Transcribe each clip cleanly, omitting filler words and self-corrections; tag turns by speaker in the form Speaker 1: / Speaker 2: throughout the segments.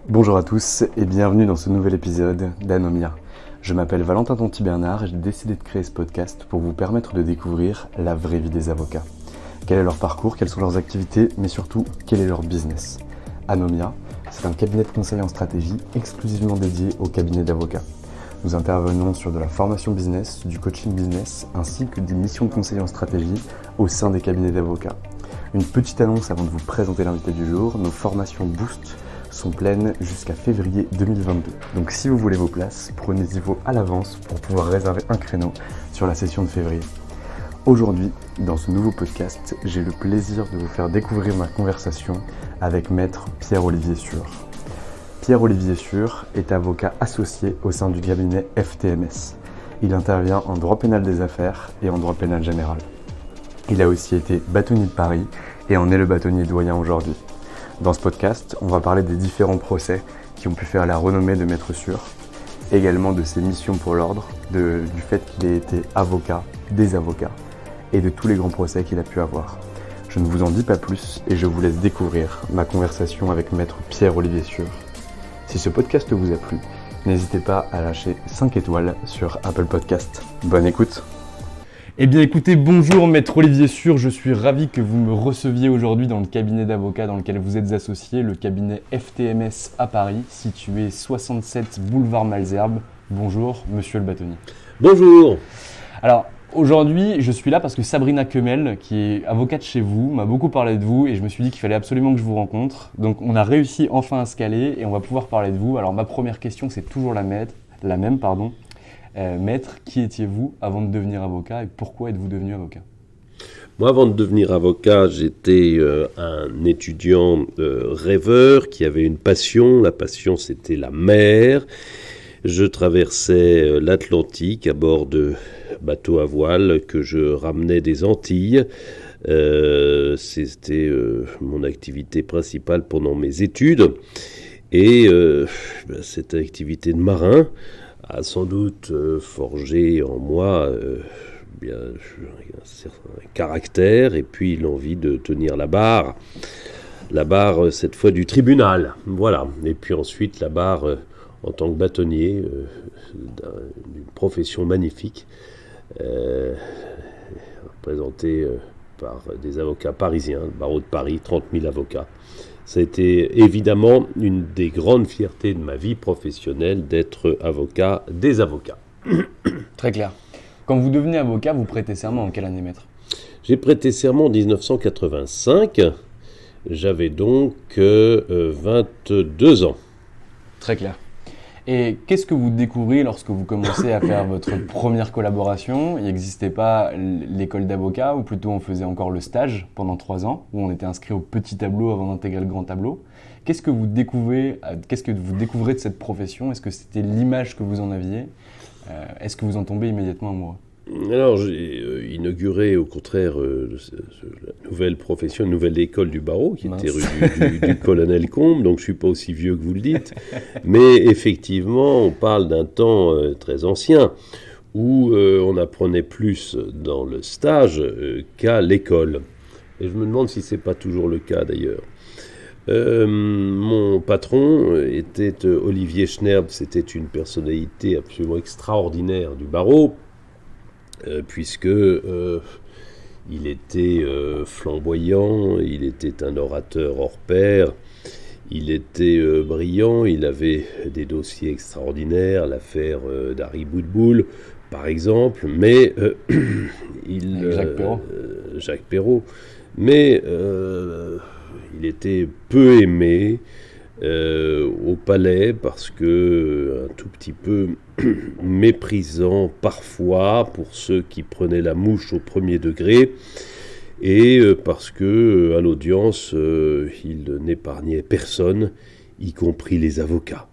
Speaker 1: Bonjour à tous et bienvenue dans ce nouvel épisode d'Anomia. Je m'appelle Valentin Tonti-Bernard et j'ai décidé de créer ce podcast pour vous permettre de découvrir la vraie vie des avocats. Quel est leur parcours, quelles sont leurs activités, mais surtout, quel est leur business. Anomia, c'est un cabinet de conseil en stratégie exclusivement dédié aux cabinets d'avocats. Nous intervenons sur de la formation business, du coaching business, ainsi que des missions de conseil en stratégie au sein des cabinets d'avocats. Une petite annonce avant de vous présenter l'invité du jour, nos formations Boost sont pleines jusqu'à février 2022. Donc si vous voulez vos places, prenez-y-vous à l'avance pour pouvoir réserver un créneau sur la session de février. Aujourd'hui, dans ce nouveau podcast, j'ai le plaisir de vous faire découvrir ma conversation avec maître Pierre-Olivier Sûr. Pierre-Olivier Sûr est avocat associé au sein du cabinet FTMS. Il intervient en droit pénal des affaires et en droit pénal général. Il a aussi été bâtonnier de Paris et en est le bâtonnier doyen aujourd'hui. Dans ce podcast, on va parler des différents procès qui ont pu faire la renommée de Maître Sûr, également de ses missions pour l'ordre, du fait qu'il ait été avocat, des avocats, et de tous les grands procès qu'il a pu avoir. Je ne vous en dis pas plus et je vous laisse découvrir ma conversation avec Maître Pierre-Olivier Sûr. Si ce podcast vous a plu, n'hésitez pas à lâcher 5 étoiles sur Apple Podcast. Bonne écoute. Eh bien écoutez, bonjour Maître Olivier Sûr, je suis ravi que vous me receviez aujourd'hui dans le cabinet d'avocats dans lequel vous êtes associé, le cabinet FTMS à Paris, situé 67 boulevard Malesherbes. Bonjour Monsieur le bâtonnier.
Speaker 2: Bonjour.
Speaker 1: Alors aujourd'hui, je suis là parce que Sabrina Kemel, qui est avocate chez vous, m'a beaucoup parlé de vous et je me suis dit qu'il fallait absolument que je vous rencontre. Donc on a réussi enfin à se caler et on va pouvoir parler de vous. Alors ma première question, c'est toujours la même. Maître, qui étiez-vous avant de devenir avocat et pourquoi êtes-vous devenu avocat ?
Speaker 2: Moi, avant de devenir avocat, j'étais un étudiant rêveur qui avait une passion. La passion, c'était la mer. Je traversais l'Atlantique à bord de bateaux à voile que je ramenais des Antilles. C'était mon activité principale pendant mes études. Et cette activité de marin a sans doute forgé en moi un certain caractère et puis l'envie de tenir la barre cette fois du tribunal, voilà. Et puis ensuite la barre en tant que bâtonnier d'une profession magnifique représentée par des avocats parisiens, le barreau de Paris, 30 000 avocats. Ça a été évidemment une des grandes fiertés de ma vie professionnelle d'être avocat des avocats.
Speaker 1: Très clair. Quand vous devenez avocat, vous prêtez serment en quelle année, maître ?
Speaker 2: J'ai prêté serment en 1985. J'avais donc 22 ans.
Speaker 1: Très clair. Et qu'est-ce que vous découvrez lorsque vous commencez à faire votre première collaboration ? Il n'existait pas l'école d'avocat, ou plutôt on faisait encore le stage pendant 3 ans, où on était inscrit au petit tableau avant d'intégrer le grand tableau. Qu'est-ce que vous découvrez de cette profession ? Est-ce que c'était l'image que vous en aviez ? Est-ce que vous en tombez immédiatement amoureux ?
Speaker 2: Alors j'ai inauguré au contraire la nouvelle profession, une nouvelle école du barreau qui était rue du Colonel Combes, donc je ne suis pas aussi vieux que vous le dites, mais effectivement on parle d'un temps très ancien où on apprenait plus dans le stage qu'à l'école. Et je me demande si ce n'est pas toujours le cas d'ailleurs. Mon patron était Olivier Schnerb, c'était une personnalité absolument extraordinaire du barreau, puisque il était flamboyant, il était un orateur hors pair, il était brillant, il avait des dossiers extraordinaires, l'affaire d'Harry Boudboul par exemple, mais Jacques Perrot, mais il était peu aimé au palais parce que un tout petit peu méprisant parfois pour ceux qui prenaient la mouche au premier degré et parce que à l'audience il n'épargnait personne, y compris les avocats.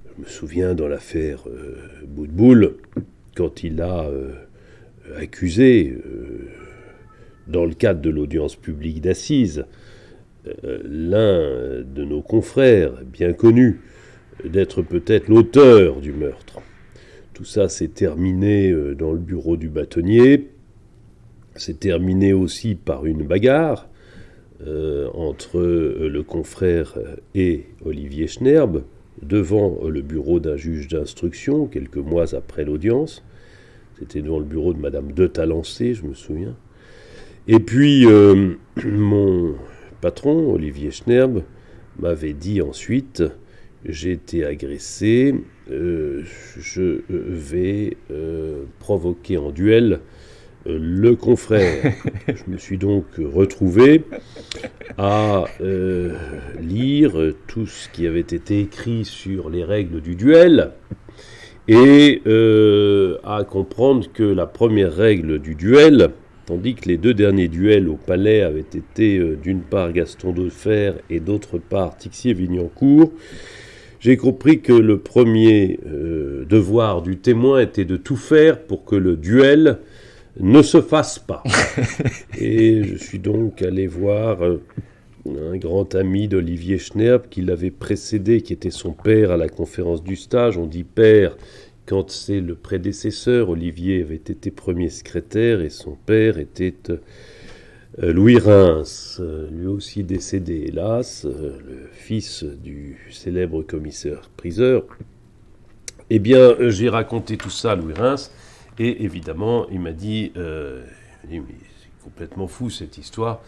Speaker 2: Je me souviens dans l'affaire Boudboul, quand il a accusé dans le cadre de l'audience publique d'assises l'un de nos confrères bien connu d'être peut-être l'auteur du meurtre. Tout ça s'est terminé dans le bureau du bâtonnier. C'est terminé aussi par une bagarre entre le confrère et Olivier Schnerb, devant le bureau d'un juge d'instruction, quelques mois après l'audience. C'était devant le bureau de Madame de Talancé, je me souviens. Et puis, mon patron, Olivier Schnerb, m'avait dit ensuite, j'ai été agressé, je vais provoquer en duel le confrère. Je me suis donc retrouvé à lire tout ce qui avait été écrit sur les règles du duel et à comprendre que la première règle du duel, tandis que les deux derniers duels au palais avaient été d'une part Gaston Defferre et d'autre part Tixier-Vignancourt, j'ai compris que le premier devoir du témoin était de tout faire pour que le duel ne se fasse pas. Et je suis donc allé voir un grand ami d'Olivier Schnerb qui l'avait précédé, qui était son père à la conférence du stage. On dit père quand c'est le prédécesseur. Olivier avait été premier secrétaire et son père était Louis Reims, lui aussi décédé hélas, le fils du célèbre commissaire-priseur. Eh bien, j'ai raconté tout ça à Louis Reims. Et évidemment, il m'a dit, mais c'est complètement fou cette histoire,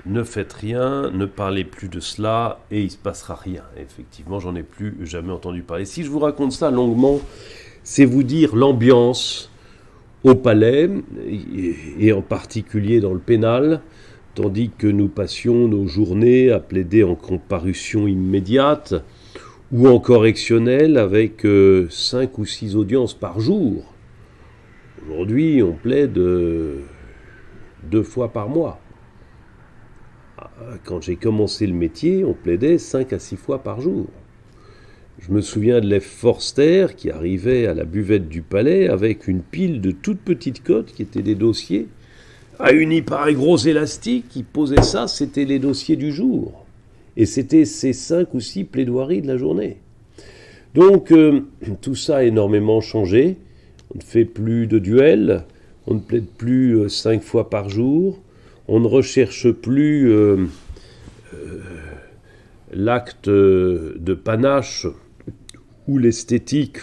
Speaker 2: ne faites rien, ne parlez plus de cela, et il ne se passera rien. Et effectivement, j'en ai plus jamais entendu parler. Si je vous raconte ça longuement, c'est vous dire l'ambiance au palais, et en particulier dans le pénal, tandis que nous passions nos journées à plaider en comparution immédiate, ou en correctionnel avec 5 ou 6 audiences par jour. Aujourd'hui, on plaide 2 fois par mois. Quand j'ai commencé le métier, on plaidait 5 à 6 fois par jour. Je me souviens de Lev Forster qui arrivait à la buvette du palais avec une pile de toutes petites cotes qui étaient des dossiers, réunis par un gros élastique, qui posait ça, c'était les dossiers du jour. Et c'était ces 5 ou 6 plaidoiries de la journée. Donc, tout ça a énormément changé. On ne fait plus de duels, on ne plaide plus 5 fois par jour, on ne recherche plus l'acte de panache ou l'esthétique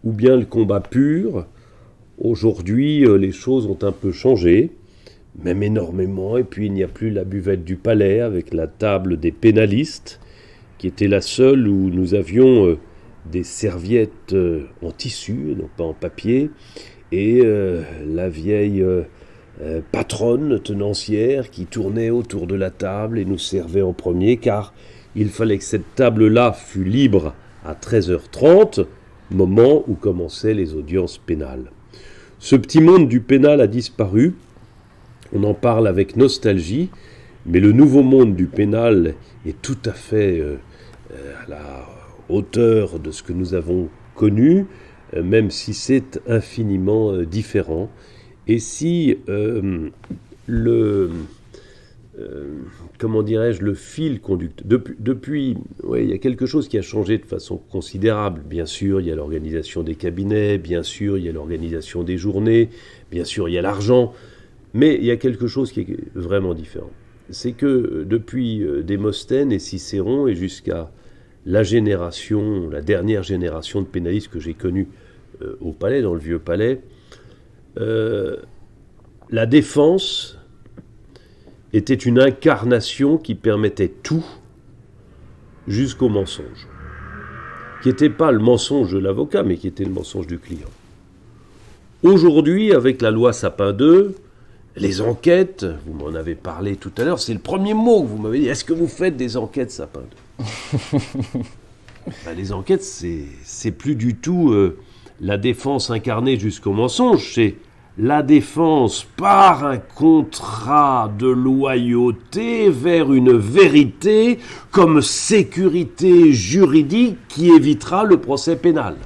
Speaker 2: ou bien le combat pur. Aujourd'hui, les choses ont un peu changé, même énormément, et puis il n'y a plus la buvette du palais avec la table des pénalistes, qui était la seule où nous avions des serviettes en tissu, non pas en papier, et la vieille patronne tenancière qui tournait autour de la table et nous servait en premier, car il fallait que cette table-là fût libre à 13h30, moment où commençaient les audiences pénales. Ce petit monde du pénal a disparu, on en parle avec nostalgie, mais le nouveau monde du pénal est tout à fait à la hauteur de ce que nous avons connu, même si c'est infiniment différent. Et si le fil conducteur, depuis il y a quelque chose qui a changé de façon considérable. Bien sûr, il y a l'organisation des cabinets, bien sûr, il y a l'organisation des journées, bien sûr, il y a l'argent, mais il y a quelque chose qui est vraiment différent. C'est que depuis Démosthène et Cicéron et jusqu'à la dernière génération de pénalistes que j'ai connue au palais, dans le vieux palais, la défense était une incarnation qui permettait tout jusqu'au mensonge, qui n'était pas le mensonge de l'avocat, mais qui était le mensonge du client. Aujourd'hui, avec la loi Sapin 2, les enquêtes, vous m'en avez parlé tout à l'heure, c'est le premier mot que vous m'avez dit. Est-ce que vous faites des enquêtes Sapin 2 les enquêtes, c'est plus du tout la défense incarnée jusqu'au mensonge, c'est la défense par un contrat de loyauté vers une vérité comme sécurité juridique qui évitera le procès pénal.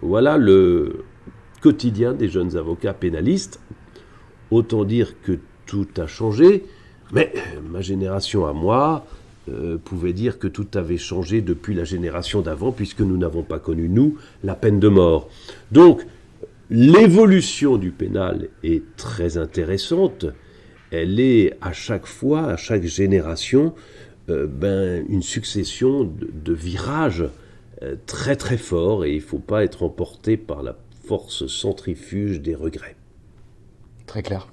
Speaker 2: Voilà le quotidien des jeunes avocats pénalistes. Autant dire que tout a changé, mais ma génération à moi pouvait dire que tout avait changé depuis la génération d'avant, puisque nous n'avons pas connu, nous, la peine de mort. Donc, l'évolution du pénal est très intéressante, elle est à chaque fois, à chaque génération, une succession de virages très très forts, et il ne faut pas être emporté par la force centrifuge des regrets.
Speaker 1: Très clair.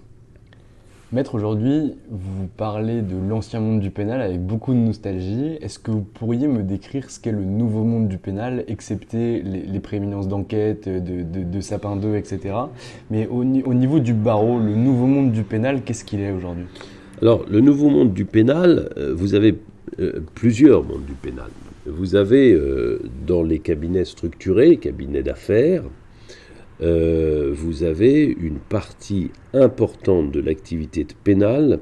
Speaker 1: Maître, aujourd'hui, vous parlez de l'ancien monde du pénal avec beaucoup de nostalgie. Est-ce que vous pourriez me décrire ce qu'est le nouveau monde du pénal, excepté les prééminences d'enquête, de Sapin 2, etc. Mais au niveau du barreau, le nouveau monde du pénal, qu'est-ce qu'il est aujourd'hui ?
Speaker 2: Alors, le nouveau monde du pénal, vous avez plusieurs mondes du pénal. Vous avez dans les cabinets structurés, cabinets d'affaires, vous avez une partie importante de l'activité pénale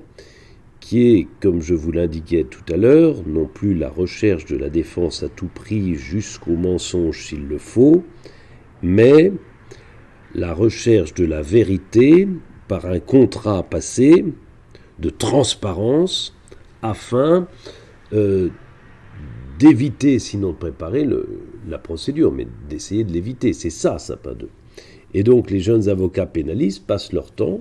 Speaker 2: qui est, comme je vous l'indiquais tout à l'heure, non plus la recherche de la défense à tout prix jusqu'au mensonge s'il le faut, mais la recherche de la vérité par un contrat passé de transparence afin d'éviter, sinon de préparer la procédure, mais d'essayer de l'éviter. C'est ça, Sapin 2. Et donc les jeunes avocats pénalistes passent leur temps,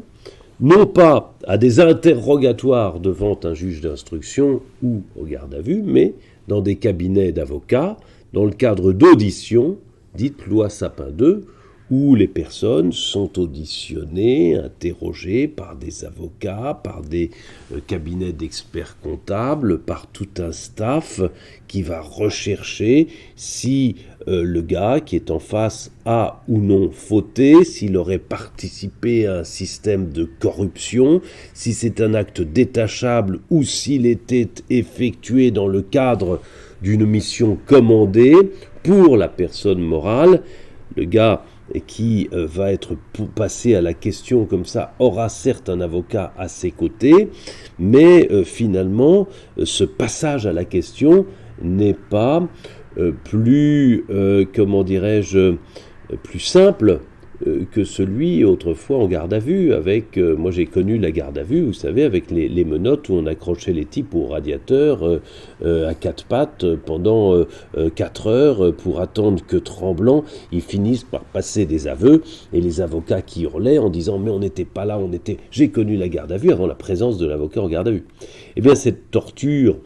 Speaker 2: non pas à des interrogatoires devant un juge d'instruction ou au garde à vue, mais dans des cabinets d'avocats, dans le cadre d'auditions, dites loi Sapin 2, où les personnes sont auditionnées, interrogées par des avocats, par des cabinets d'experts comptables, par tout un staff qui va rechercher si le gars qui est en face a ou non fauté, s'il aurait participé à un système de corruption, si c'est un acte détachable ou s'il était effectué dans le cadre d'une mission commandée pour la personne morale. Le gars qui va être passé à la question comme ça aura certes un avocat à ses côtés, mais finalement ce passage à la question n'est pas plus simple que celui autrefois en garde à vue. Moi j'ai connu la garde à vue, vous savez, avec les menottes où on accrochait les types au radiateur à quatre pattes pendant 4 heures pour attendre que tremblant, ils finissent par passer des aveux, et les avocats qui hurlaient en disant mais on n'était pas là, j'ai connu la garde à vue avant la présence de l'avocat en garde à vue. Eh bien cette torture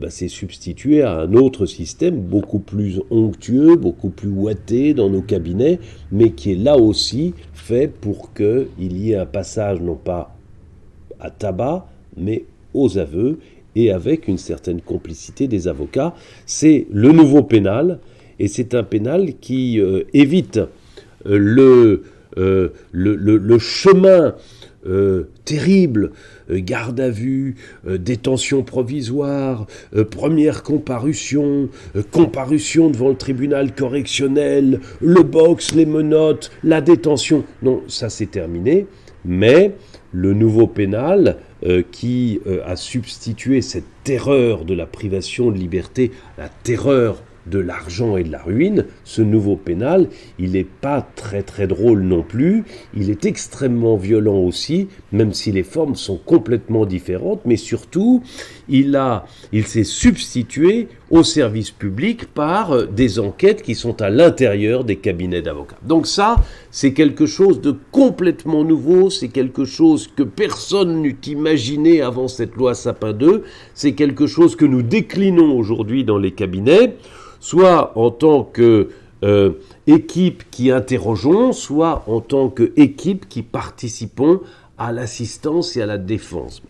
Speaker 2: s'est substitué à un autre système beaucoup plus onctueux, beaucoup plus ouaté dans nos cabinets, mais qui est là aussi fait pour qu'il y ait un passage non pas à tabac, mais aux aveux, et avec une certaine complicité des avocats. C'est le nouveau pénal, et c'est un pénal qui évite le chemin terrible, garde à vue, détention provisoire, première comparution, comparution devant le tribunal correctionnel, le box, les menottes, la détention. Non, ça c'est terminé, mais le nouveau pénal qui a substitué cette terreur de la privation de liberté, la terreur de l'argent et de la ruine, ce nouveau pénal, il n'est pas très très drôle non plus, il est extrêmement violent aussi, même si les formes sont complètement différentes, mais surtout, il s'est substitué au service public par des enquêtes qui sont à l'intérieur des cabinets d'avocats. Donc ça, c'est quelque chose de complètement nouveau, c'est quelque chose que personne n'eût imaginé avant cette loi Sapin 2, c'est quelque chose que nous déclinons aujourd'hui dans les cabinets, soit en tant qu'équipe qui interrogeons, soit en tant qu'équipe qui participons à l'assistance et à la défense.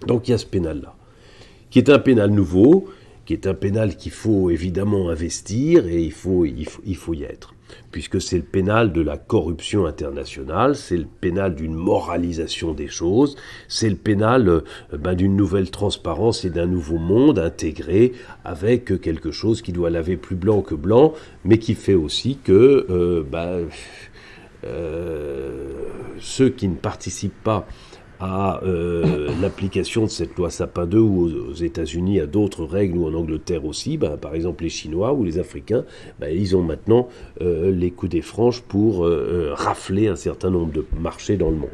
Speaker 2: Donc il y a ce pénal-là, qui est un pénal nouveau, qui est un pénal qu'il faut évidemment investir, et il faut y être. Puisque c'est le pénal de la corruption internationale, c'est le pénal d'une moralisation des choses, c'est le pénal d'une nouvelle transparence et d'un nouveau monde intégré avec quelque chose qui doit laver plus blanc que blanc, mais qui fait aussi que ceux qui ne participent pas à l'application de cette loi Sapin 2 ou aux États-Unis à d'autres règles, ou en Angleterre aussi, par exemple les Chinois ou les Africains, ils ont maintenant les coudées franches pour rafler un certain nombre de marchés dans le monde.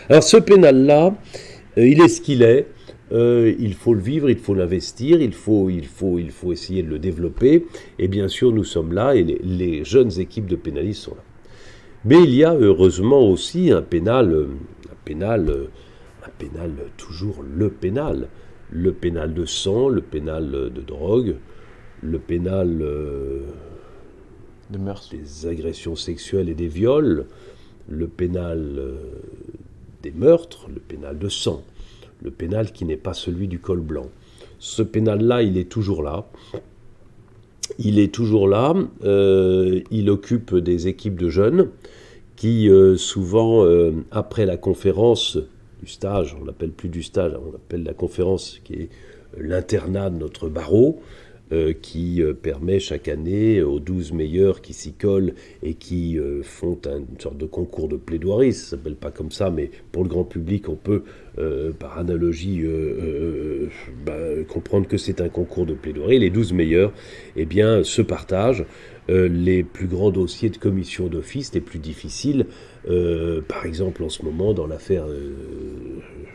Speaker 2: Alors ce pénal-là, il est ce qu'il est. Il faut le vivre, il faut l'investir, il faut essayer de le développer, et bien sûr nous sommes là, et les jeunes équipes de pénalistes sont là. Mais il y a heureusement aussi un pénal un pénal, toujours le pénal. Le pénal de sang, le pénal de drogue, le pénal
Speaker 1: de mœurs,
Speaker 2: des agressions sexuelles et des viols, le pénal des meurtres, le pénal de sang, le pénal qui n'est pas celui du col blanc. Ce pénal-là, il est toujours là. Il est toujours là. Il occupe des équipes de jeunes qui, souvent, après la conférence du stage, on l'appelle plus du stage, on l'appelle la conférence, qui est l'internat de notre barreau, qui permet chaque année aux 12 meilleurs qui s'y collent et qui font une sorte de concours de plaidoirie. Ça ne s'appelle pas comme ça, mais pour le grand public, on peut, par analogie, comprendre que c'est un concours de plaidoirie. Les 12 meilleurs se partagent les plus grands dossiers de commission d'office, les plus difficiles. Par exemple, en ce moment, dans l'affaire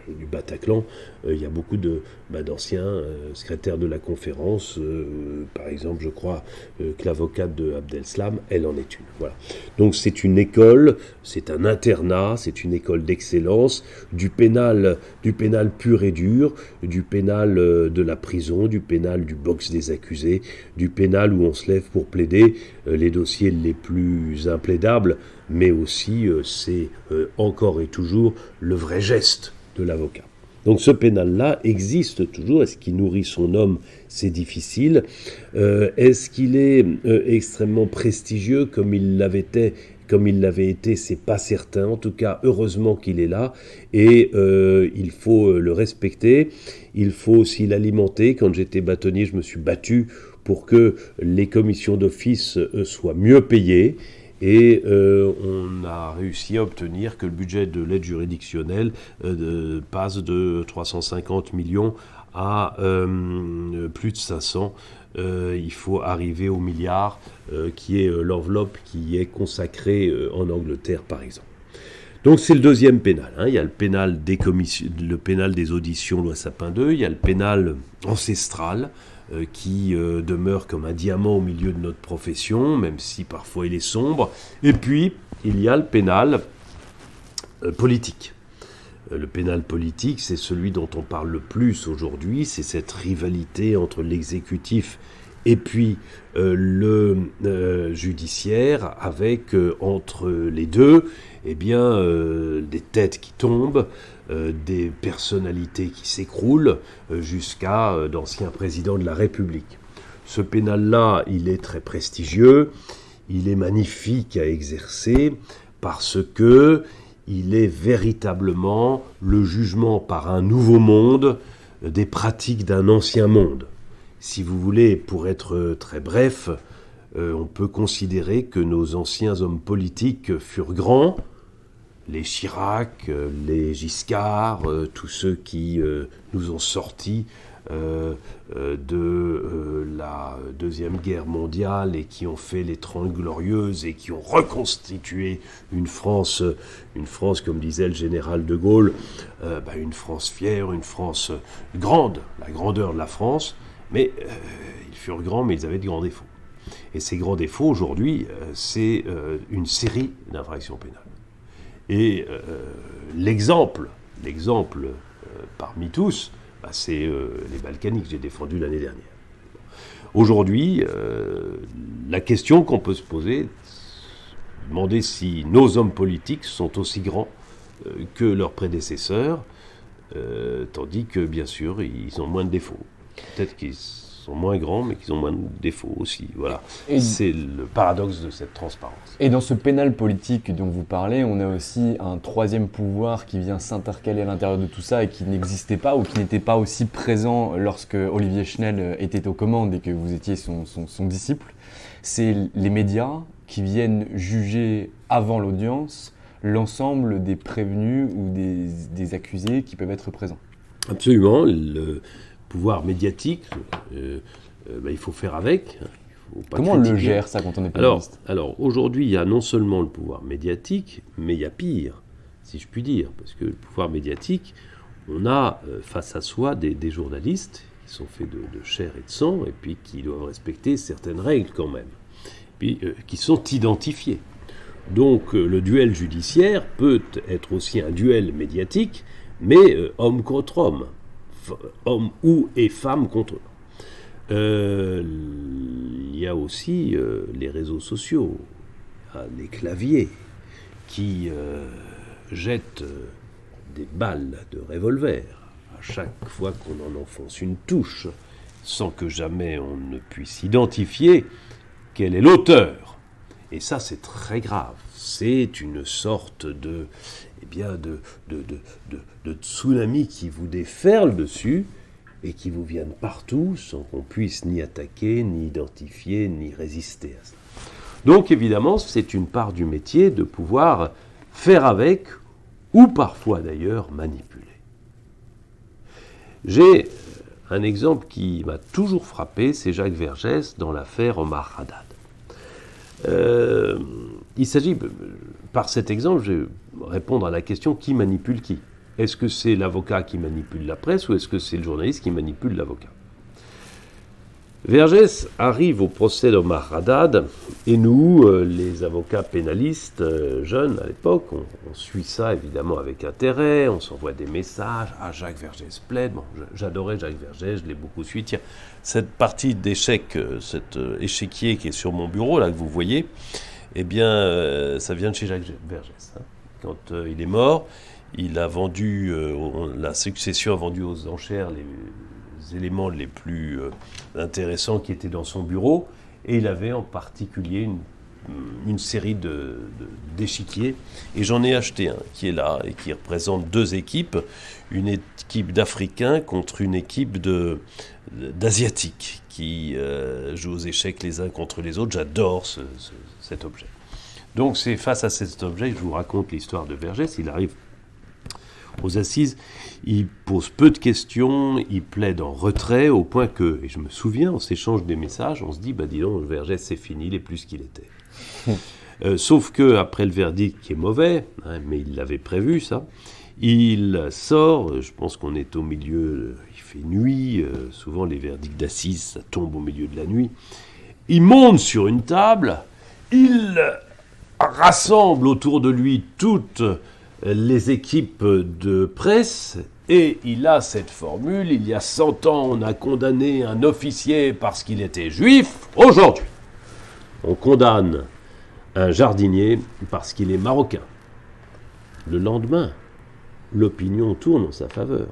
Speaker 2: du Bataclan, il y a beaucoup d'anciens secrétaires de la conférence. Par exemple, je crois que l'avocate de Abdeslam, elle en est une. Voilà. Donc c'est une école, c'est un internat, c'est une école d'excellence, du pénal pur et dur, du pénal de la prison, du pénal du box des accusés, du pénal où on se lève pour plaider les dossiers les plus implaidables, mais aussi c'est encore et toujours le vrai geste de l'avocat. Donc ce pénal-là existe toujours. Est-ce qu'il nourrit son homme? C'est difficile. Est-ce qu'il est extrêmement prestigieux comme il l'avait été? C'est pas certain. En tout cas, heureusement qu'il est là. Et il faut le respecter. Il faut aussi l'alimenter. Quand j'étais bâtonnier, je me suis battu pour que les commissions d'office soient mieux payées. Et on a réussi à obtenir que le budget de l'aide juridictionnelle passe de 350 millions à plus de 500. Il faut arriver au milliard, qui est l'enveloppe qui est consacrée en Angleterre, par exemple. Donc c'est le deuxième pénal. Il y a le pénal des auditions, loi Sapin 2. Il y a le pénal ancestral, qui demeure comme un diamant au milieu de notre profession, même si parfois il est sombre. Et puis, il y a le pénal politique. Le pénal politique, c'est celui dont on parle le plus aujourd'hui, c'est cette rivalité entre l'exécutif et puis le judiciaire, avec entre les deux des têtes qui tombent, des personnalités qui s'écroulent, jusqu'à d'anciens présidents de la République. Ce pénal-là, il est très prestigieux, il est magnifique à exercer, parce que il est véritablement le jugement par un nouveau monde des pratiques d'un ancien monde. Si vous voulez, pour être très bref, on peut considérer que nos anciens hommes politiques furent grands, les Chirac, les Giscard, tous ceux qui nous ont sortis de la Deuxième Guerre mondiale et qui ont fait les 30 Glorieuses et qui ont reconstitué une France, comme disait le général de Gaulle, une France fière, une France grande, la grandeur de la France, mais ils furent grands, mais ils avaient de grands défauts. Et ces grands défauts, aujourd'hui, c'est une série d'infractions pénales. Et l'exemple parmi tous, c'est les Balkaniques que j'ai défendus l'année dernière. Aujourd'hui, la question qu'on peut se poser, demander si nos hommes politiques sont aussi grands que leurs prédécesseurs, tandis que, bien sûr, ils ont moins de défauts. Peut-être qu'ils sont moins grands, mais qu'ils ont moins de défauts aussi. Voilà. C'est le paradoxe de cette transparence.
Speaker 1: Et dans ce pénal politique dont vous parlez, on a aussi un troisième pouvoir qui vient s'intercaler à l'intérieur de tout ça et qui n'existait pas ou qui n'était pas aussi présent lorsque Olivier Schnell était aux commandes et que vous étiez son disciple. C'est les médias qui viennent juger avant l'audience l'ensemble des prévenus ou des accusés qui peuvent être présents.
Speaker 2: Absolument. Le pouvoir médiatique, il faut faire avec.
Speaker 1: Comment on le gère, ça, quand on est pénaliste ?
Speaker 2: Alors, aujourd'hui, il y a non seulement le pouvoir médiatique, mais il y a pire, si je puis dire. Parce que le pouvoir médiatique, on a face à soi des journalistes qui sont faits de chair et de sang, et puis qui doivent respecter certaines règles quand même, puis qui sont identifiés. Donc, le duel judiciaire peut être aussi un duel médiatique, homme contre homme, homme et femme contre eux. Il y a aussi les réseaux sociaux, les claviers qui jettent des balles de revolver à chaque fois qu'on en enfonce une touche, sans que jamais on ne puisse identifier quel est l'auteur. Et ça, c'est très grave. C'est une sorte de tsunami qui vous déferle dessus et qui vous vient de partout sans qu'on puisse ni attaquer, ni identifier, ni résister à ça. Donc évidemment, c'est une part du métier de pouvoir faire avec, ou parfois d'ailleurs manipuler. J'ai un exemple qui m'a toujours frappé, c'est Jacques Vergès dans l'affaire Omar Haddad. Il s'agit, par cet exemple, je vais répondre à la question qui manipule qui. Est-ce que c'est l'avocat qui manipule la presse ou est-ce que c'est le journaliste qui manipule l'avocat ? Vergès arrive au procès d'Omar Haddad et nous, les avocats pénalistes jeunes à l'époque, on suit ça évidemment avec intérêt, on s'envoie des messages. Ah, Jacques Vergès plaide. Bon, j'adorais Jacques Vergès, je l'ai beaucoup suivi. Tiens, cette partie d'échec, cet échiquier qui est sur mon bureau, là que vous voyez, eh bien, ça vient de chez Jacques Vergès. Hein. Quand il est mort, il a vendu, la succession a vendu aux enchères les éléments les plus intéressants qui étaient dans son bureau, et il avait en particulier une série d'échiquiers, et j'en ai acheté un qui est là et qui représente deux équipes, une équipe d'Africains contre une équipe d'Asiatiques qui jouent aux échecs les uns contre les autres. J'adore cet objet. Donc c'est face à cet objet que je vous raconte l'histoire de Vergès. Il arrive aux assises, il pose peu de questions, il plaide en retrait au point que, et je me souviens, on s'échange des messages, on se dit, dis donc, Vergès c'est fini, il est plus ce qu'il était. Sauf que après le verdict qui est mauvais, hein, mais il l'avait prévu ça, il sort, je pense qu'on est au milieu, il fait nuit, souvent les verdicts d'assises ça tombe au milieu de la nuit, il monte sur une table, il rassemble autour de lui toutes les équipes de presse, et il a cette formule: il y a 100 ans, on a condamné un officier parce qu'il était juif. Aujourd'hui, on condamne un jardinier parce qu'il est marocain. Le lendemain, l'opinion tourne en sa faveur.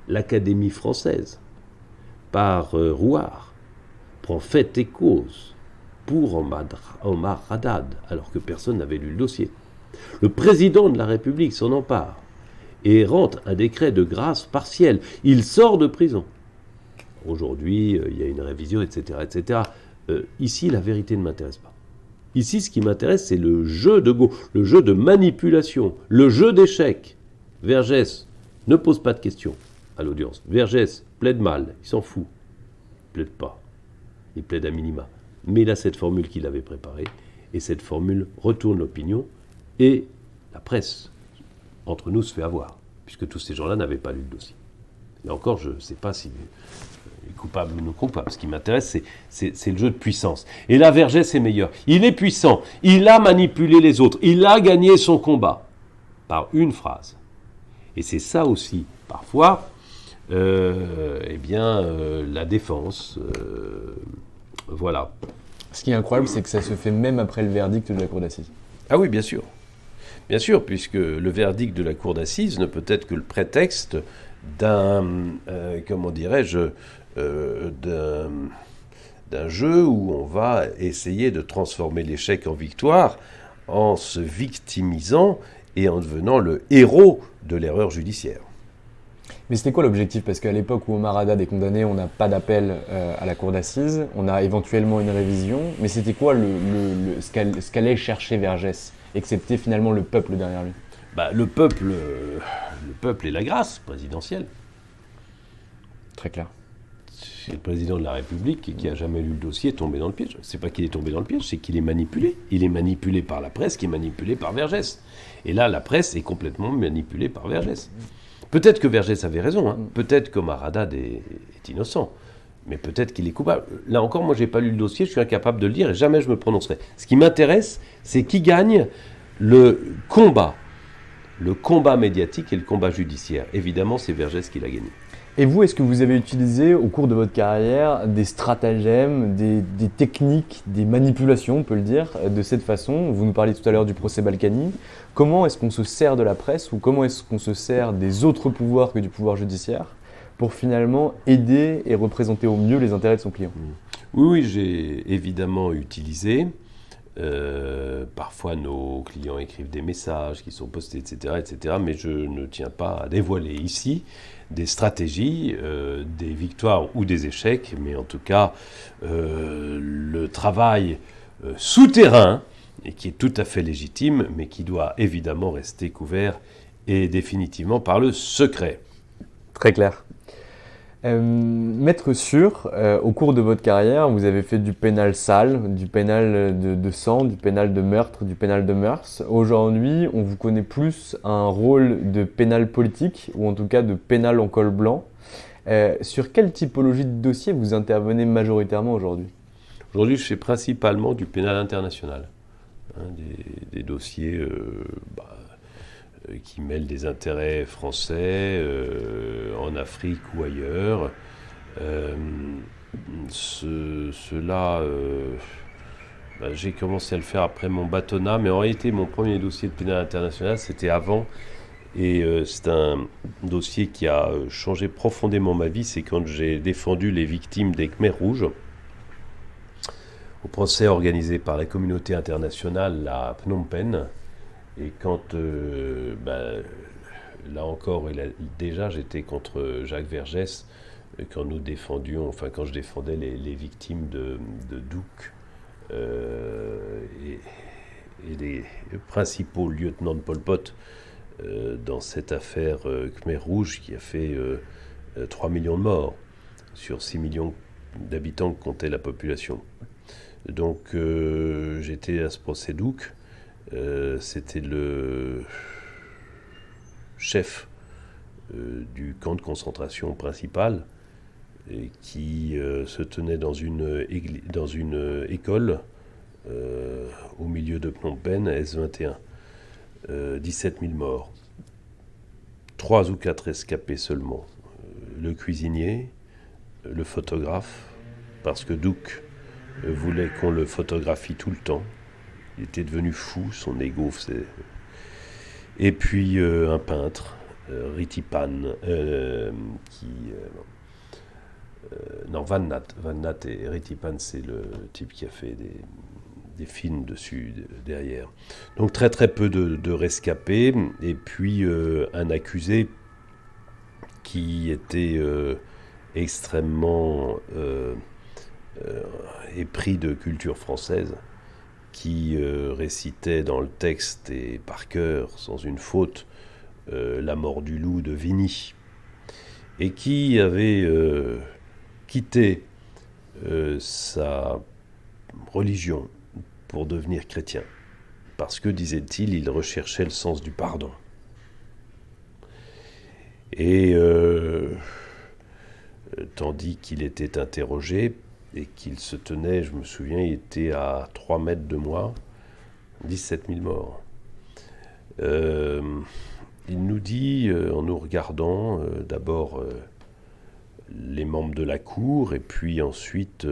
Speaker 2: L'Académie française, par Rouard, prend fait et cause pour Omar Haddad, alors que personne n'avait lu le dossier. Le président de la République s'en empare et rend un décret de grâce partielle. Il sort de prison. Aujourd'hui, il y a une révision, etc. etc. Ici, la vérité ne m'intéresse pas. Ici, ce qui m'intéresse, c'est le jeu de go, le jeu de manipulation, le jeu d'échecs. Vergès ne pose pas de questions à l'audience. Vergès plaide mal, il s'en fout. Il plaide pas. Il plaide à minima. Mais il a cette formule qu'il avait préparée, et cette formule retourne l'opinion. Et la presse, entre nous, se fait avoir, puisque tous ces gens-là n'avaient pas lu le dossier. Et encore, je ne sais pas si est coupable ou non coupable. Ce qui m'intéresse, c'est le jeu de puissance. Et là, Vergès est meilleur. Il est puissant. Il a manipulé les autres. Il a gagné son combat par une phrase. Et c'est ça aussi, parfois, la défense. Voilà.
Speaker 1: Ce qui est incroyable, c'est que ça se fait même après le verdict de la cour d'assises.
Speaker 2: Ah oui, bien sûr. Bien sûr, puisque le verdict de la cour d'assises ne peut être que le prétexte d'un jeu où on va essayer de transformer l'échec en victoire en se victimisant et en devenant le héros de l'erreur judiciaire.
Speaker 1: Mais c'était quoi l'objectif ? Parce qu'à l'époque où Omar Haddad est condamné, on n'a pas d'appel à la cour d'assises, on a éventuellement une révision, mais c'était quoi ce qu'allait chercher Vergès, excepté finalement le peuple derrière lui ?
Speaker 2: Le peuple est la grâce présidentielle.
Speaker 1: Très clair.
Speaker 2: C'est le président de la République qui n'a jamais lu le dossier est tombé dans le piège. C'est pas qu'il est tombé dans le piège, c'est qu'il est manipulé. Il est manipulé par la presse qui est manipulée par Vergès. Et là, la presse est complètement manipulée par Vergès. Peut-être que Vergès avait raison, hein. Peut-être qu'Omar Haddad est innocent, mais peut-être qu'il est coupable. Là encore, moi, je n'ai pas lu le dossier, je suis incapable de le lire et jamais je me prononcerai. Ce qui m'intéresse, c'est qui gagne le combat le combat médiatique et le combat judiciaire. Évidemment, c'est Vergès qui l'a gagné.
Speaker 1: Et vous, est-ce que vous avez utilisé au cours de votre carrière des stratagèmes, des techniques, des manipulations, on peut le dire, de cette façon? Vous nous parliez tout à l'heure du procès Balkany. Comment est-ce qu'on se sert de la presse ou comment est-ce qu'on se sert des autres pouvoirs que du pouvoir judiciaire pour finalement aider et représenter au mieux les intérêts de son client?
Speaker 2: Oui, j'ai évidemment utilisé. Parfois, nos clients écrivent des messages qui sont postés, etc., mais je ne tiens pas à dévoiler ici des stratégies, des victoires ou des échecs, mais en tout cas, le travail souterrain, et qui est tout à fait légitime, mais qui doit évidemment rester couvert et définitivement par le secret.
Speaker 1: Très clair. Maître Sûr, au cours de votre carrière, vous avez fait du pénal sale, du pénal de sang, du pénal de meurtre, du pénal de mœurs. Aujourd'hui, on vous connaît plus un rôle de pénal politique, ou en tout cas de pénal en col blanc. Sur quelle typologie de dossier vous intervenez majoritairement aujourd'hui?
Speaker 2: Aujourd'hui, je fais principalement du pénal international. Des dossiers qui mêlent des intérêts français en Afrique ou ailleurs. Cela, j'ai commencé à le faire après mon bâtonnat, mais en réalité, mon premier dossier de pénal international, c'était avant. Et c'est un dossier qui a changé profondément ma vie. C'est quand j'ai défendu les victimes des Khmers rouges au procès organisé par la communauté internationale à Phnom Penh. Et quand, là encore, déjà j'étais contre Jacques Vergès, quand je défendais les victimes de Douk et les principaux lieutenants de Pol Pot dans cette affaire Khmer Rouge qui a fait 3 millions de morts sur 6 millions d'habitants que comptait la population. Donc j'étais à ce procès Douk. C'était le chef du camp de concentration principal qui se tenait dans une école au milieu de Phnom Penh, S21. 17 000 morts. 3 ou 4 escapés seulement. Le cuisinier, le photographe, parce que Douk voulait qu'on le photographie tout le temps. Il était devenu fou, son ego faisait... Et puis un peintre, Ritipan, Van Nat et Ritipan, c'est le type qui a fait des films dessus, derrière. Donc très très peu de rescapés, et puis un accusé qui était extrêmement épris de culture française, qui récitait dans le texte et par cœur, sans une faute, La mort du loup de Vigny, et qui avait quitté sa religion pour devenir chrétien, parce que, disait-il, il recherchait le sens du pardon. Et tandis qu'il était interrogé, et qu'il se tenait, je me souviens, il était à 3 mètres de moi, 17 000 morts. Il nous dit, en nous regardant, d'abord les membres de la cour, et puis ensuite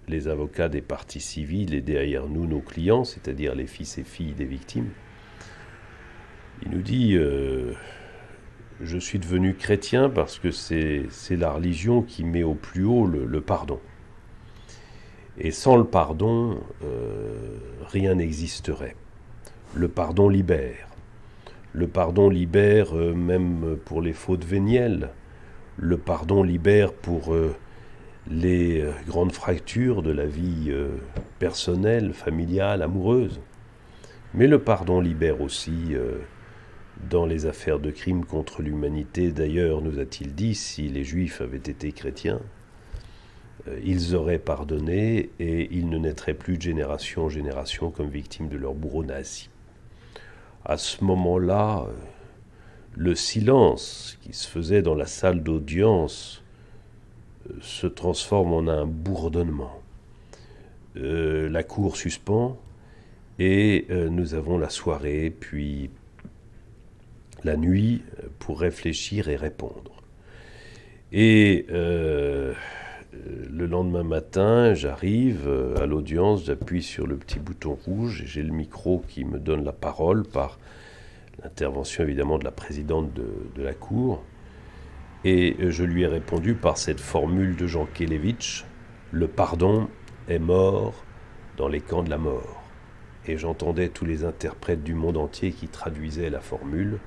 Speaker 2: les avocats des parties civiles, et derrière nous, nos clients, c'est-à-dire les fils et filles des victimes. Il nous dit, je suis devenu chrétien parce que c'est la religion qui met au plus haut le pardon. Et sans le pardon, rien n'existerait. Le pardon libère. Le pardon libère même pour les fautes vénielles. Le pardon libère pour les grandes fractures de la vie personnelle, familiale, amoureuse. Mais le pardon libère aussi dans les affaires de crimes contre l'humanité. D'ailleurs, nous a-t-il dit, si les Juifs avaient été chrétiens, ils auraient pardonné et ils ne naîtraient plus de génération en génération comme victimes de leurs bourreaux nazis. À ce moment-là, le silence qui se faisait dans la salle d'audience se transforme en un bourdonnement. La cour suspend et nous avons la soirée, puis la nuit pour réfléchir et répondre. Et le lendemain matin, j'arrive à l'audience, j'appuie sur le petit bouton rouge et j'ai le micro qui me donne la parole par l'intervention évidemment de la présidente de la Cour. Et je lui ai répondu par cette formule de Jean Kelevitch, « Le pardon est mort dans les camps de la mort ». Et j'entendais tous les interprètes du monde entier qui traduisaient la formule.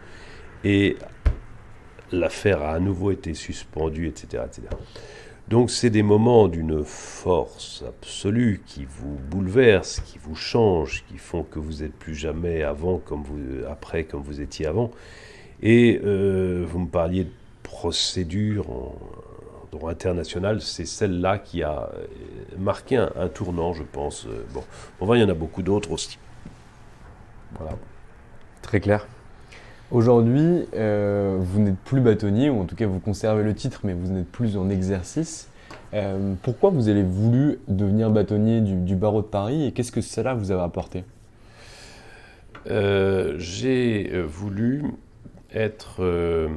Speaker 2: Et l'affaire a à nouveau été suspendue, etc., etc. Donc c'est des moments d'une force absolue qui vous bouleversent, qui vous changent, qui font que vous n'êtes plus jamais après comme vous étiez avant. Et vous me parliez de procédure en droit international, c'est celle-là qui a marqué un tournant, je pense. Il y en a beaucoup d'autres aussi. Voilà.
Speaker 1: Très clair. Aujourd'hui, vous n'êtes plus bâtonnier, ou en tout cas vous conservez le titre, mais vous n'êtes plus en exercice. Pourquoi vous avez voulu devenir bâtonnier du barreau de Paris et qu'est-ce que cela vous a apporté ?
Speaker 2: J'ai voulu être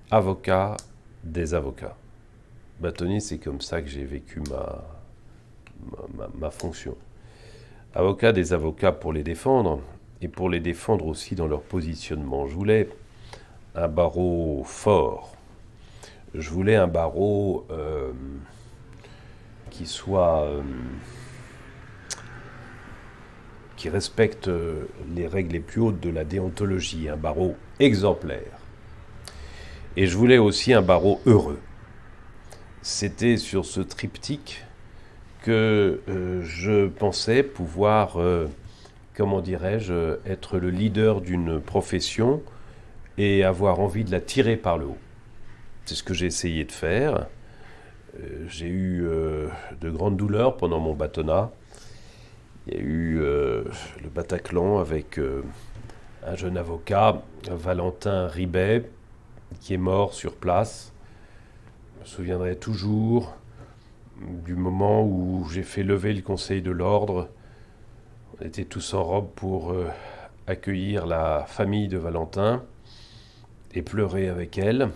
Speaker 2: avocat des avocats. Bâtonnier, c'est comme ça que j'ai vécu ma fonction. Avocat des avocats pour les défendre, et pour les défendre aussi dans leur positionnement. Je voulais un barreau fort. Je voulais un barreau qui respecte les règles les plus hautes de la déontologie, un barreau exemplaire. Et je voulais aussi un barreau heureux. C'était sur ce triptyque que je pensais pouvoir, être le leader d'une profession et avoir envie de la tirer par le haut. C'est ce que j'ai essayé de faire. J'ai eu de grandes douleurs pendant mon bâtonnat. Il y a eu le Bataclan avec un jeune avocat, Valentin Ribet, qui est mort sur place. Je me souviendrai toujours du moment où j'ai fait lever le Conseil de l'Ordre. On était tous en robe pour accueillir la famille de Valentin et pleurer avec elle.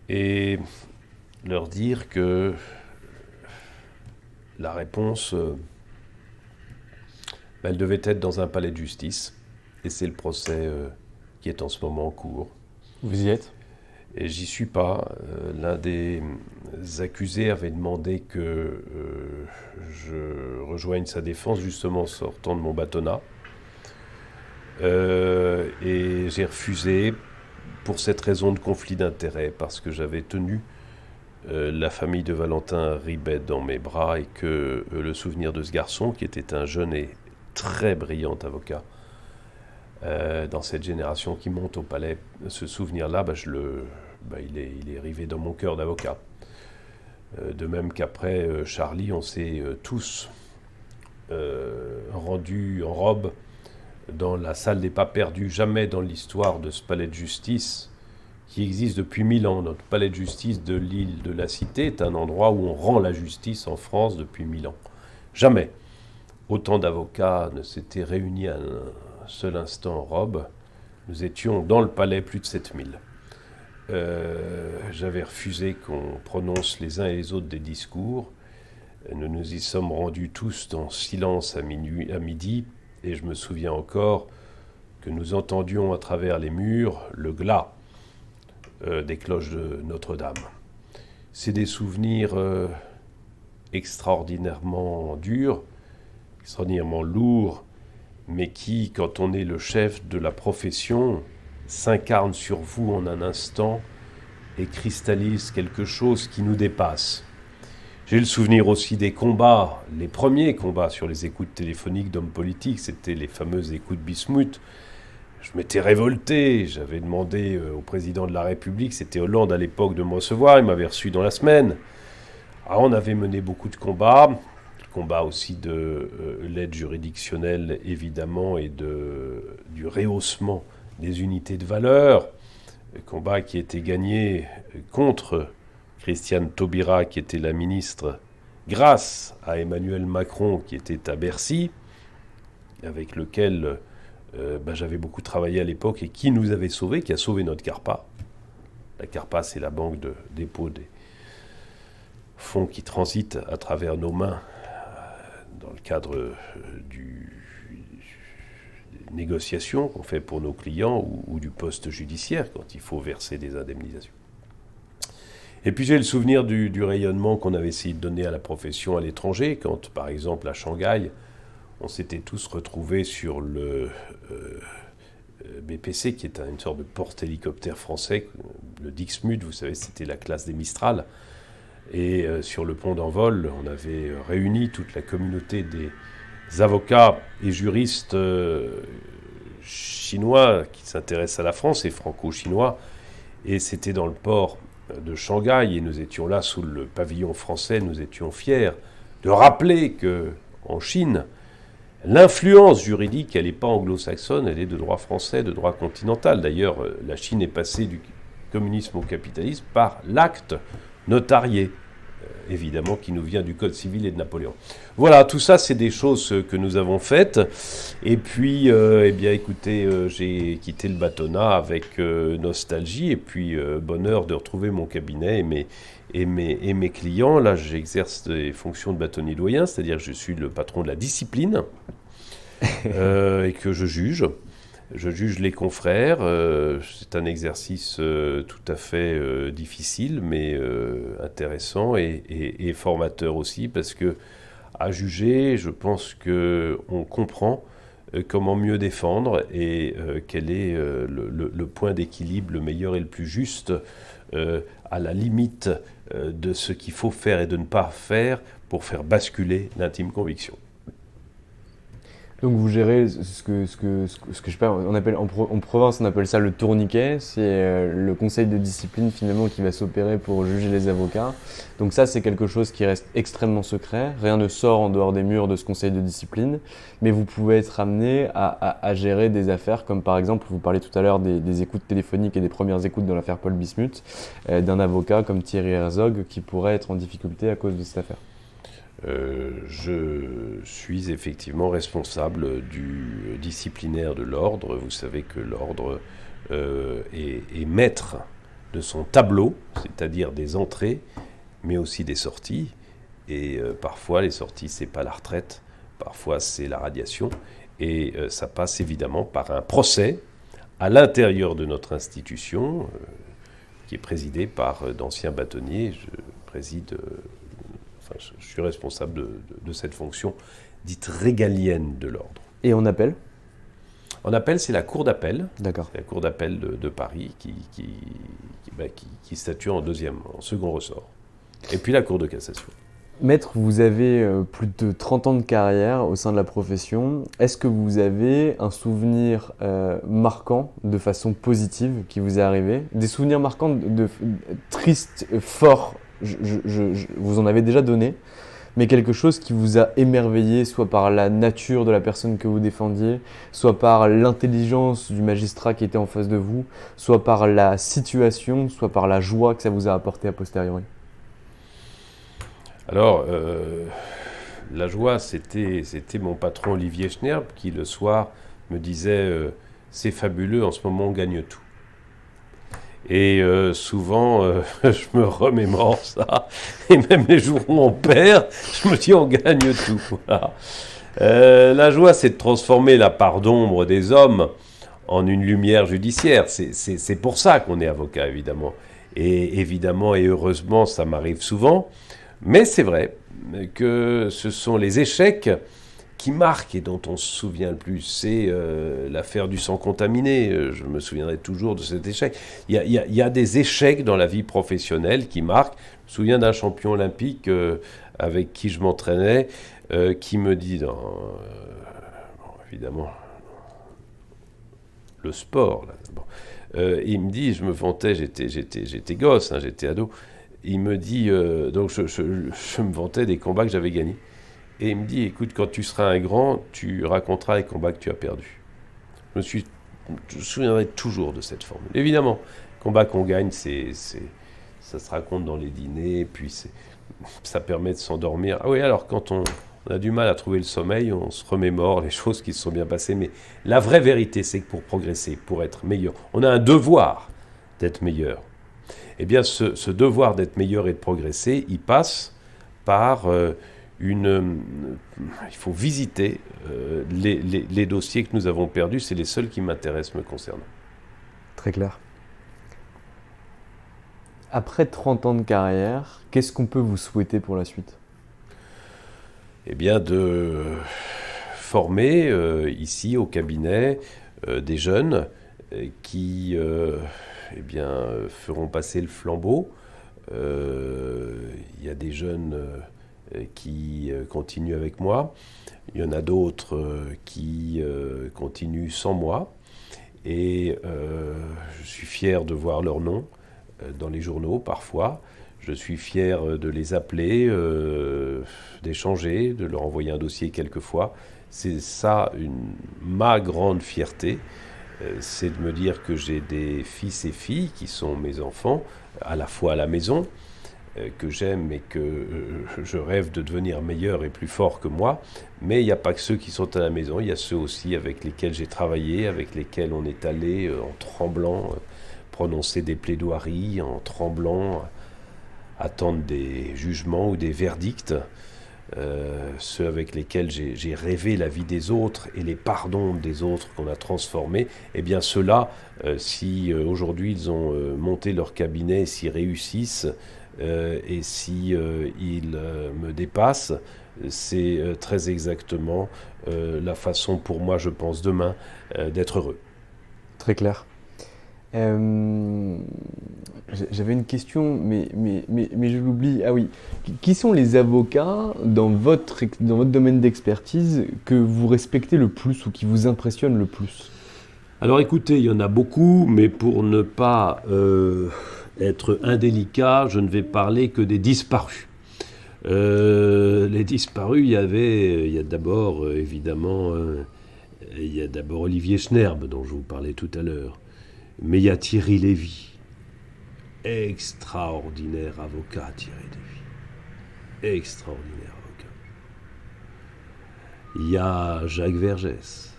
Speaker 2: Et leur dire que la réponse, elle devait être dans un palais de justice. Et c'est le procès qui est en ce moment en cours.
Speaker 1: Vous y êtes ?
Speaker 2: Et j'y suis pas. L'un des accusés avait demandé que je rejoigne sa défense, justement en sortant de mon bâtonnat. Et j'ai refusé pour cette raison de conflit d'intérêts, parce que j'avais tenu la famille de Valentin Ribet dans mes bras et que le souvenir de ce garçon, qui était un jeune et très brillant avocat, dans cette génération qui monte au palais, ce souvenir-là, il est rivé dans mon cœur d'avocat. De même qu'après Charlie, on s'est tous rendus en robe dans la salle des pas perdus, jamais dans l'histoire de ce palais de justice qui existe depuis 1000 ans. Notre palais de justice de l'île de la Cité est un endroit où on rend la justice en France depuis 1000 ans. Jamais autant d'avocats ne s'étaient réunis à un seul instant en robe. Nous étions dans le palais plus de 7000. J'avais refusé qu'on prononce les uns et les autres des discours. Nous nous y sommes rendus tous dans silence à midi, et je me souviens encore que nous entendions à travers les murs le glas des cloches de Notre-Dame. C'est des souvenirs extraordinairement durs, extraordinairement lourds, mais qui, quand on est le chef de la profession, s'incarne sur vous en un instant et cristallise quelque chose qui nous dépasse. J'ai le souvenir aussi des combats, les premiers combats sur les écoutes téléphoniques d'hommes politiques, c'était les fameuses écoutes Bismuth. Je m'étais révolté, j'avais demandé au président de la République, c'était Hollande à l'époque, de me recevoir, il m'avait reçu dans la semaine. Alors on avait mené beaucoup de combats aussi de l'aide juridictionnelle évidemment et du rehaussement des unités de valeur, combat qui était gagné contre Christiane Taubira, qui était la ministre, grâce à Emmanuel Macron, qui était à Bercy, avec lequel j'avais beaucoup travaillé à l'époque et qui nous avait sauvés, qui a sauvé notre CARPA. La CARPA, c'est la banque de dépôt des fonds qui transitent à travers nos mains dans le cadre des négociations qu'on fait pour nos clients ou du poste judiciaire quand il faut verser des indemnisations. Et puis j'ai le souvenir du rayonnement qu'on avait essayé de donner à la profession à l'étranger, quand par exemple à Shanghai, on s'était tous retrouvés sur le BPC, qui est une sorte de porte-hélicoptère français, le Dixmude, vous savez, c'était la classe des Mistral. Et sur le pont d'envol, on avait réuni toute la communauté des avocats et juristes chinois qui s'intéressent à la France et franco-chinois. Et c'était dans le port de Shanghai, et nous étions là sous le pavillon français, nous étions fiers de rappeler qu'en Chine, l'influence juridique, elle n'est pas anglo-saxonne, elle est de droit français, de droit continental. D'ailleurs, la Chine est passée du communisme au capitalisme par l'acte notarié, évidemment, qui nous vient du Code civil et de Napoléon. Voilà, tout ça, c'est des choses que nous avons faites. Et puis, eh bien, écoutez, j'ai quitté le bâtonnat avec nostalgie et puis bonheur de retrouver mon cabinet et mes clients. Là, j'exerce des fonctions de bâtonnier doyen, c'est-à-dire que je suis le patron de la discipline et que je juge. Je juge les confrères. C'est un exercice tout à fait difficile, mais intéressant et formateur aussi, parce que à juger, je pense qu'on comprend comment mieux défendre et quel est le point d'équilibre le meilleur et le plus juste à la limite de ce qu'il faut faire et de ne pas faire pour faire basculer l'intime conviction.
Speaker 1: Donc vous gérez ce que je sais pas, on appelle en province on appelle ça le tourniquet, c'est le conseil de discipline finalement qui va s'opérer pour juger les avocats. Donc ça c'est quelque chose qui reste extrêmement secret, rien ne sort en dehors des murs de ce conseil de discipline, mais vous pouvez être amené à gérer des affaires comme par exemple, vous parliez tout à l'heure des écoutes téléphoniques et des premières écoutes dans l'affaire Paul Bismuth, d'un avocat comme Thierry Herzog qui pourrait être en difficulté à cause de cette affaire.
Speaker 2: Je suis effectivement responsable du disciplinaire de l'ordre. Vous savez que l'ordre est maître de son tableau, c'est-à-dire des entrées, mais aussi des sorties. Et parfois, les sorties, c'est pas la retraite, parfois c'est la radiation. Et ça passe évidemment par un procès à l'intérieur de notre institution, qui est présidée par d'anciens bâtonniers. Je suis responsable de cette fonction dite régalienne de l'ordre.
Speaker 1: Et en appel ?
Speaker 2: En appel, c'est la cour d'appel.
Speaker 1: D'accord.
Speaker 2: C'est la cour d'appel de Paris qui statue en second ressort. Et puis la cour de cassation.
Speaker 1: Maître, vous avez plus de 30 ans de carrière au sein de la profession. Est-ce que vous avez un souvenir marquant de façon positive qui vous est arrivé ? Des souvenirs marquants tristes, forts, vous en avez déjà donné, mais quelque chose qui vous a émerveillé, soit par la nature de la personne que vous défendiez, soit par l'intelligence du magistrat qui était en face de vous, soit par la situation, soit par la joie que ça vous a apporté a posteriori.
Speaker 2: Alors, la joie, c'était mon patron Olivier Schnerb qui, le soir, me disait c'est fabuleux, en ce moment, on gagne tout. Et souvent, je me remémore ça. Et même les jours où on perd, je me dis on gagne tout. Voilà. La joie, c'est de transformer la part d'ombre des hommes en une lumière judiciaire. C'est pour ça qu'on est avocat, évidemment. Et évidemment et heureusement, ça m'arrive souvent. Mais c'est vrai que ce sont les échecs qui marque et dont on se souvient le plus, c'est l'affaire du sang contaminé. Je me souviendrai toujours de cet échec. Il y a des échecs dans la vie professionnelle qui marquent. Je me souviens d'un champion olympique avec qui je m'entraînais, qui me dit, évidemment, le sport, là, il me dit, je me vantais, j'étais gosse, j'étais ado, il me dit, donc je me vantais des combats que j'avais gagnés. Et il me dit, écoute, quand tu seras un grand, tu raconteras les combats que tu as perdus. Je me souviendrai toujours de cette formule. Évidemment, combat qu'on gagne, ça se raconte dans les dîners, puis ça permet de s'endormir. Ah oui, alors quand On a du mal à trouver le sommeil, on se remémore les choses qui se sont bien passées. Mais la vraie vérité, c'est que pour progresser, pour être meilleur, on a un devoir d'être meilleur. Eh bien, ce devoir d'être meilleur et de progresser, il passe par il faut visiter les dossiers que nous avons perdus. C'est les seuls qui m'intéressent me concernant.
Speaker 1: Très clair. Après 30 ans de carrière, qu'est-ce qu'on peut vous souhaiter pour la suite ?
Speaker 2: Eh bien, de former ici au cabinet des jeunes qui feront passer le flambeau. Il y a des jeunes qui continuent avec moi. Il y en a d'autres qui continuent sans moi. Et je suis fier de voir leur nom dans les journaux parfois. Je suis fier de les appeler, d'échanger, de leur envoyer un dossier quelquefois. C'est ça ma grande fierté, c'est de me dire que j'ai des fils et filles qui sont mes enfants, à la fois à la maison, que j'aime et que je rêve de devenir meilleur et plus fort que moi. Mais il n'y a pas que ceux qui sont à la maison, il y a ceux aussi avec lesquels j'ai travaillé, avec lesquels on est allé en tremblant, prononcer des plaidoiries, en tremblant, attendre des jugements ou des verdicts, ceux avec lesquels j'ai rêvé la vie des autres et les pardons des autres qu'on a transformés, eh bien ceux-là, si aujourd'hui ils ont monté leur cabinet, s'ils réussissent et si ils me dépassent, c'est très exactement la façon pour moi, je pense, demain, d'être heureux.
Speaker 1: Très clair. J'avais une question, mais je l'oublie. Ah oui, qui sont les avocats dans votre domaine d'expertise que vous respectez le plus ou qui vous impressionnent le plus ?
Speaker 2: Alors écoutez, il y en a beaucoup, mais pour ne pas être indélicat, je ne vais parler que des disparus. Les disparus, il y a d'abord, évidemment, il y a d'abord Olivier Schnerb, dont je vous parlais tout à l'heure. Mais il y a Thierry Lévy, extraordinaire avocat, Thierry Lévy, extraordinaire avocat. Il y a Jacques Vergès.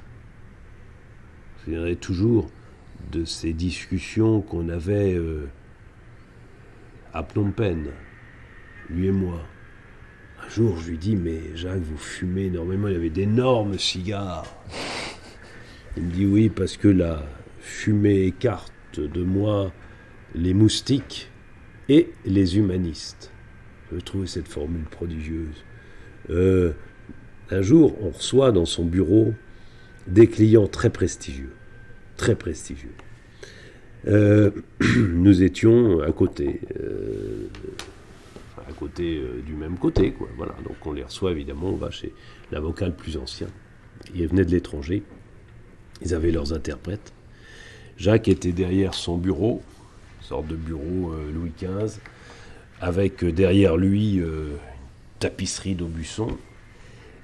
Speaker 2: Je me souviendrai toujours de ces discussions qu'on avait à Phnom Penh, lui et moi. Un jour, je lui dis, mais Jacques, vous fumez énormément, il y avait d'énormes cigares. Il me dit, oui, parce que la fumée écarte de moi les moustiques et les humanistes. Je trouvais cette formule prodigieuse. Un jour, on reçoit dans son bureau des clients très prestigieux. Très prestigieux. Nous étions à côté du même côté, quoi. Voilà. Donc on les reçoit, évidemment, on va chez l'avocat le plus ancien. Ils venaient de l'étranger. Ils avaient leurs interprètes. Jacques était derrière son bureau, une sorte de bureau Louis XV, avec derrière lui une tapisserie d'Aubusson,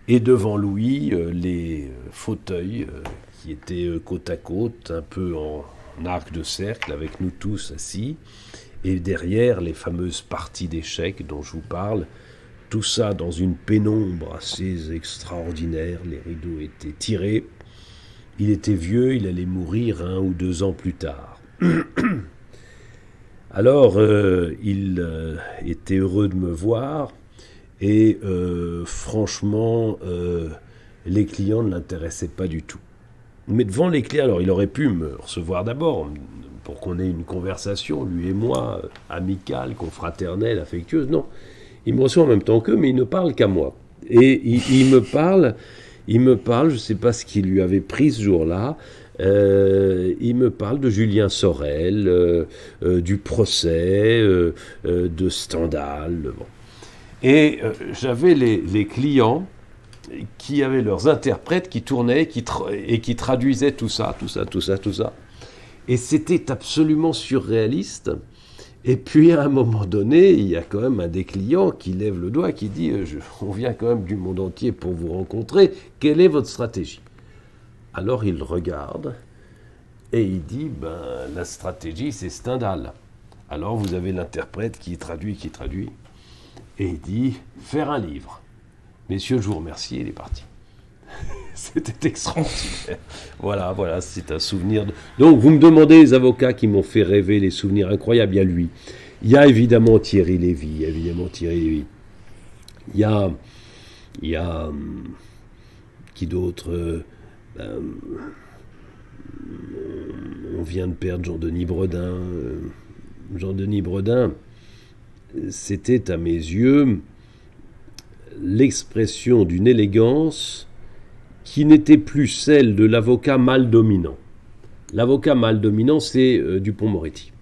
Speaker 2: et devant lui les fauteuils qui étaient côte à côte, un peu en arc de cercle, avec nous tous assis, et derrière les fameuses parties d'échecs dont je vous parle, tout ça dans une pénombre assez extraordinaire, les rideaux étaient tirés. Il était vieux, il allait mourir 1 ou 2 ans plus tard. Alors, il était heureux de me voir et franchement, les clients ne l'intéressaient pas du tout. Mais devant les clients, alors il aurait pu me recevoir d'abord pour qu'on ait une conversation, lui et moi, amicale, confraternelle, affectueuse. Non, il me reçoit en même temps qu'eux, mais il ne parle qu'à moi. Et il me parle, je ne sais pas ce qui lui avait pris ce jour-là, il me parle de Julien Sorel, du procès, de Stendhal. Bon. Et j'avais les clients qui avaient leurs interprètes qui tournaient et qui traduisaient tout ça. Et c'était absolument surréaliste. Et puis à un moment donné, il y a quand même un des clients qui lève le doigt, qui dit on vient quand même du monde entier pour vous rencontrer, quelle est votre stratégie ? Alors il regarde et il dit la stratégie c'est Stendhal. Alors vous avez l'interprète qui traduit, et il dit faire un livre. Messieurs, je vous remercie, il est parti. C'était extraordinaire. Voilà, c'est un souvenir. Donc, vous me demandez les avocats qui m'ont fait rêver, les souvenirs incroyables. Il y a lui. Il y a évidemment Thierry Lévy. Il y a qui d'autre on vient de perdre Jean-Denis Bredin. Jean-Denis Bredin, c'était à mes yeux l'expression d'une élégance qui n'était plus celle de l'avocat mal dominant. L'avocat mal dominant, c'est Dupond-Moretti.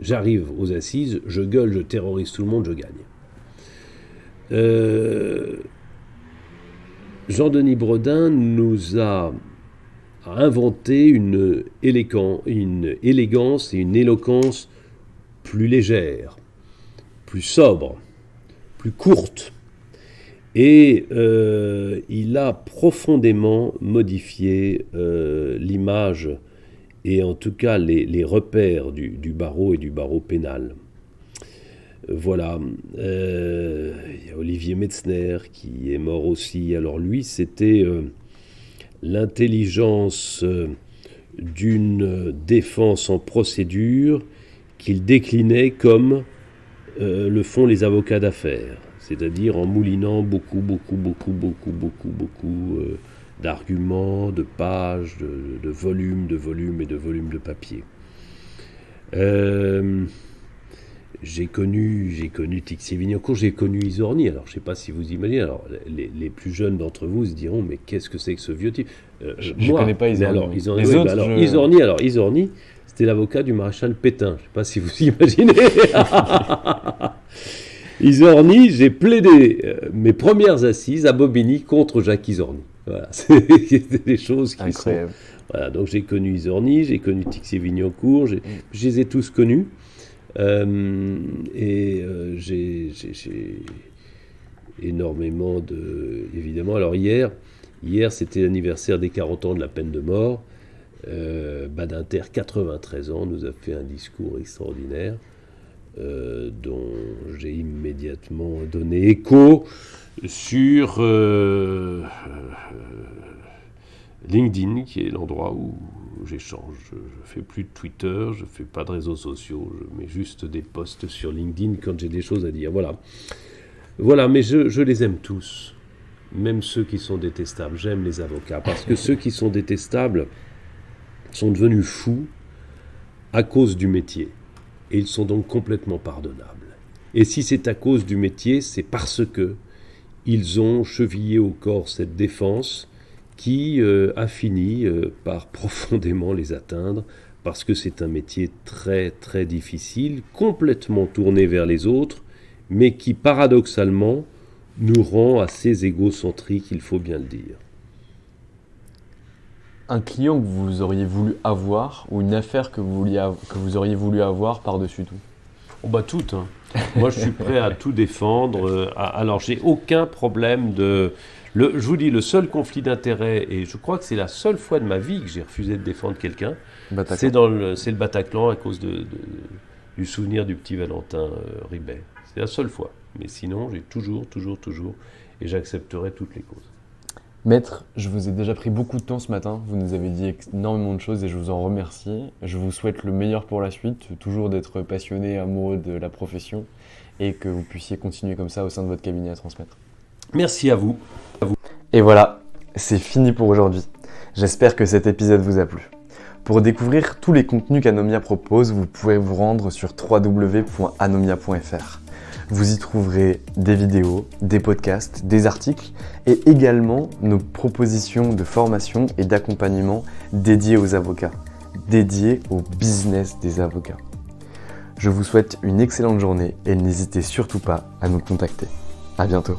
Speaker 2: J'arrive aux assises, je gueule, je terrorise tout le monde, je gagne. Jean-Denis Bredin nous a inventé une élégance et une éloquence plus légère, plus sobre, plus courte. Et il a profondément modifié l'image et en tout cas les repères du barreau et du barreau pénal. Voilà. Il y a Olivier Metzner qui est mort aussi. Alors lui, c'était l'intelligence d'une défense en procédure qu'il déclinait comme le font les avocats d'affaires. C'est-à-dire en moulinant beaucoup d'arguments, de pages, de volumes et de volumes de papier. J'ai connu Tixier-Vignancourt, j'ai connu Izorni. Alors je ne sais pas si vous imaginez. Alors les plus jeunes d'entre vous se diront mais qu'est-ce que c'est que ce vieux type
Speaker 1: Je ne connais pas Izorni.
Speaker 2: Izorni, c'était l'avocat du maréchal Pétain. Je ne sais pas si vous imaginez. Izorni, j'ai plaidé mes premières assises à Bobigny contre Jacques Izorni. Voilà, c'est des choses qui
Speaker 1: incroyable.
Speaker 2: Sont... Voilà, donc j'ai connu Izorni, j'ai connu Tixier-Vignancourt, je les ai tous connus. J'ai énormément de... Évidemment, alors hier c'était l'anniversaire des 40 ans de la peine de mort. Badinter, 93 ans, nous a fait un discours extraordinaire. Dont j'ai immédiatement donné écho sur LinkedIn, qui est l'endroit où j'échange. Je ne fais plus de Twitter, je ne fais pas de réseaux sociaux, je mets juste des posts sur LinkedIn quand j'ai des choses à dire. Voilà, mais je les aime tous, même ceux qui sont détestables. J'aime les avocats, parce que ceux qui sont détestables sont devenus fous à cause du métier. Et ils sont donc complètement pardonnables. Et si c'est à cause du métier, c'est parce que ils ont chevillé au corps cette défense qui a fini par profondément les atteindre, parce que c'est un métier très très difficile, complètement tourné vers les autres, mais qui paradoxalement nous rend assez égocentriques, il faut bien le dire.
Speaker 1: Un client que vous auriez voulu avoir ou une affaire que vous auriez voulu avoir par-dessus tout?
Speaker 2: Toutes. Hein. Moi, je suis prêt à tout défendre. Alors, j'ai aucun problème de... je vous dis, le seul conflit d'intérêt, et je crois que c'est la seule fois de ma vie que j'ai refusé de défendre quelqu'un, c'est le Bataclan à cause du souvenir du petit Valentin Ribet. C'est la seule fois. Mais sinon, j'ai toujours, et j'accepterai toutes les causes.
Speaker 1: Maître, je vous ai déjà pris beaucoup de temps ce matin, vous nous avez dit énormément de choses et je vous en remercie. Je vous souhaite le meilleur pour la suite, toujours d'être passionné, amoureux de la profession et que vous puissiez continuer comme ça au sein de votre cabinet à transmettre.
Speaker 2: Merci à vous.
Speaker 1: Et voilà, c'est fini pour aujourd'hui. J'espère que cet épisode vous a plu. Pour découvrir tous les contenus qu'Anomia propose, vous pouvez vous rendre sur www.anomia.fr. Vous y trouverez des vidéos, des podcasts, des articles et également nos propositions de formation et d'accompagnement dédiées aux avocats, dédiées au business des avocats. Je vous souhaite une excellente journée et n'hésitez surtout pas à nous contacter. À bientôt.